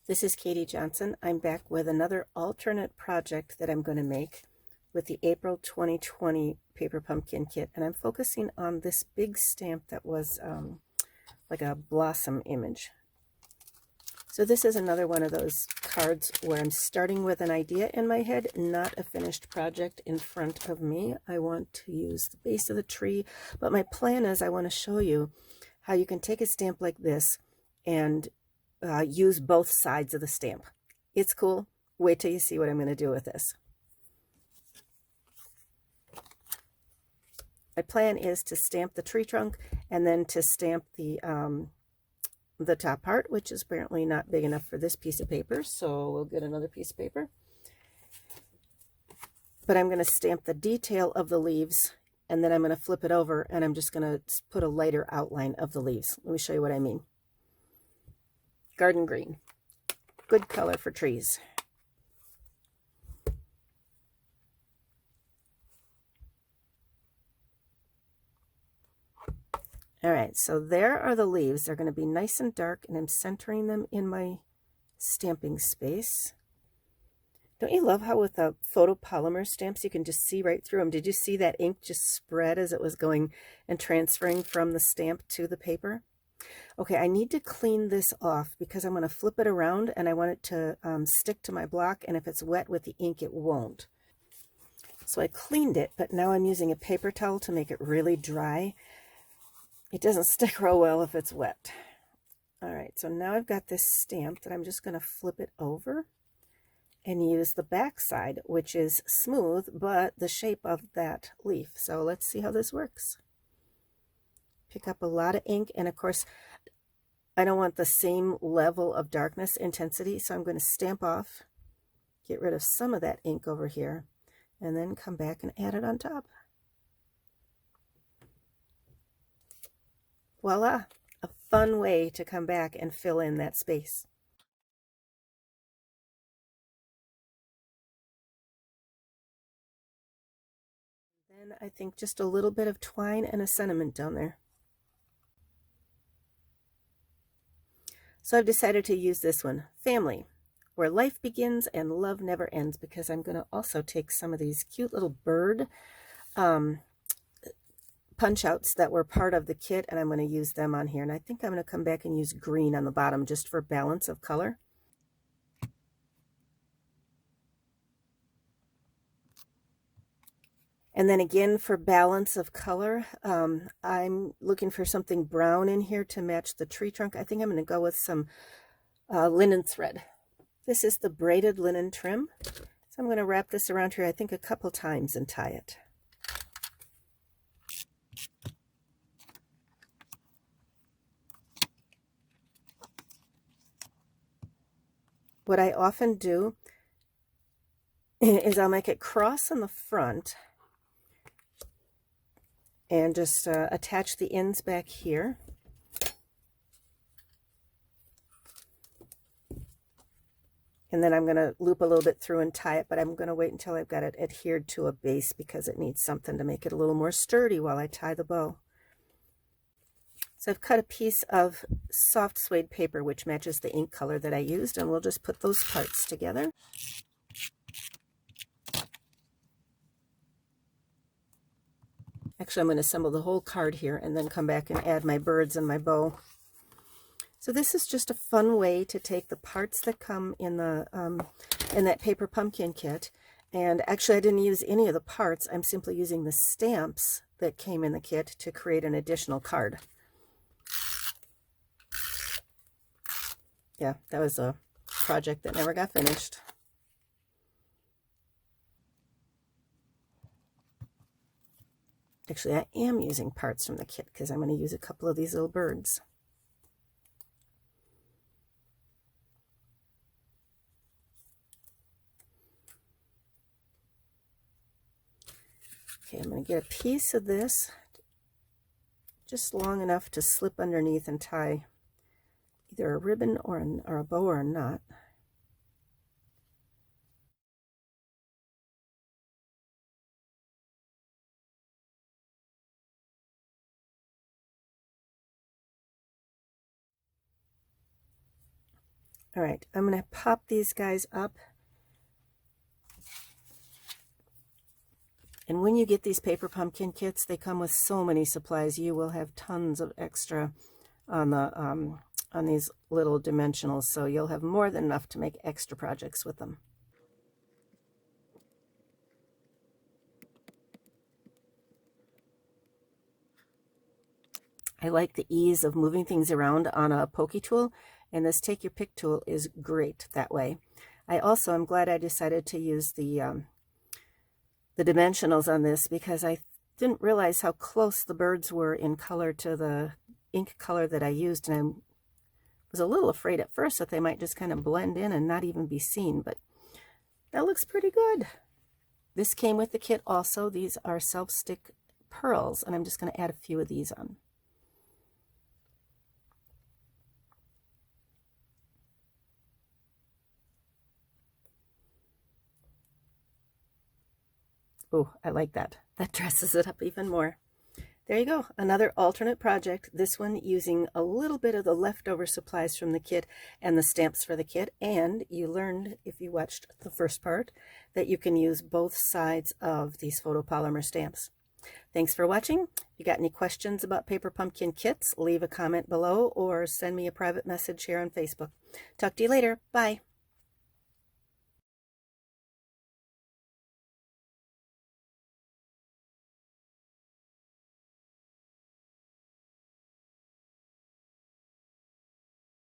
This is Katie Johnson. I'm back with another alternate project that I'm going to make with the April 2020 paper pumpkin kit, and I'm focusing on this big stamp that was like a blossom image. So this is another one of those cards where I'm starting with an idea in my head, not a finished project in front of me. I want to use the base of the tree, but my plan is I want to show you how you can take a stamp like this and use both sides of the stamp. It's cool. Wait till you see what I'm going to do with this. My plan is to stamp the tree trunk and then to stamp the top part, which is apparently not big enough for this piece of paper, so we'll get another piece of paper. But I'm going to stamp the detail of the leaves, and then I'm going to flip it over, and I'm just going to put a lighter outline of the leaves. Let me show you what I mean. Garden green, good color for trees. All right, so there are the leaves. They're going to be nice and dark, and I'm centering them in my stamping space. Don't you love how with the photopolymer stamps you can just see right through them? Did you see that ink just spread as it was going and transferring from the stamp to the paper? Okay, I need to clean this off because I'm going to flip it around and I want it to stick to my block, and if it's wet with the ink it won't. So I cleaned it, but now I'm using a paper towel to make it really dry. It doesn't stick real well if it's wet. All right, so now I've got this stamp that I'm just going to flip it over and use the back side, which is smooth, but the shape of that leaf. So let's see how this works. Pick up a lot of ink, and of course, I don't want the same level of darkness intensity, so I'm going to stamp off, get rid of some of that ink over here, and then come back and add it on top. Voila! A fun way to come back and fill in that space. Then I think just a little bit of twine and a sentiment down there. So I've decided to use this one, Family, where life begins and love never ends, because I'm going to also take some of these cute little bird punch outs that were part of the kit, and I'm going to use them on here. And I think I'm going to come back and use green on the bottom just for balance of color. And then again, for balance of color, I'm looking for something brown in here to match the tree trunk. I think I'm going to go with some linen thread. This is the braided linen trim. So I'm going to wrap this around here, I think, a couple times and tie it. What I often do is I'll make it cross on the front and just attach the ends back here. And then I'm going to loop a little bit through and tie it, but I'm going to wait until I've got it adhered to a base because it needs something to make it a little more sturdy while I tie the bow. So I've cut a piece of soft suede paper which matches the ink color that I used, and we'll just put those parts together. Actually, I'm going to assemble the whole card here and then come back and add my birds and my bow. So this is just a fun way to take the parts that come in the in that paper pumpkin kit. And actually, I didn't use any of the parts. I'm simply using the stamps that came in the kit to create an additional card. Yeah, that was a project that never got finished. Actually, I am using parts from the kit because I'm going to use a couple of these little birds. Okay, I'm going to get a piece of this just long enough to slip underneath and tie either a ribbon or a bow or a knot. All right, I'm going to pop these guys up. And when you get these paper pumpkin kits, they come with so many supplies. You will have tons of extra on the on these little dimensionals, so you'll have more than enough to make extra projects with them. I like the ease of moving things around on a pokey tool, and this take your pick tool is great that way. I also am glad I decided to use the dimensionals on this, because I didn't realize how close the birds were in color to the ink color that I used, and I was a little afraid at first that they might just kind of blend in and not even be seen, but that looks pretty good. This came with the kit also. These are self-stick pearls, and I'm just going to add a few of these on. Oh, I like that. That dresses it up even more. There you go, another alternate project, this one using a little bit of the leftover supplies from the kit and the stamps for the kit. And you learned, if you watched the first part, that you can use both sides of these photopolymer stamps. Thanks for watching. If you got any questions about paper pumpkin kits, leave a comment below or send me a private message here on Facebook. Talk to you later. Bye.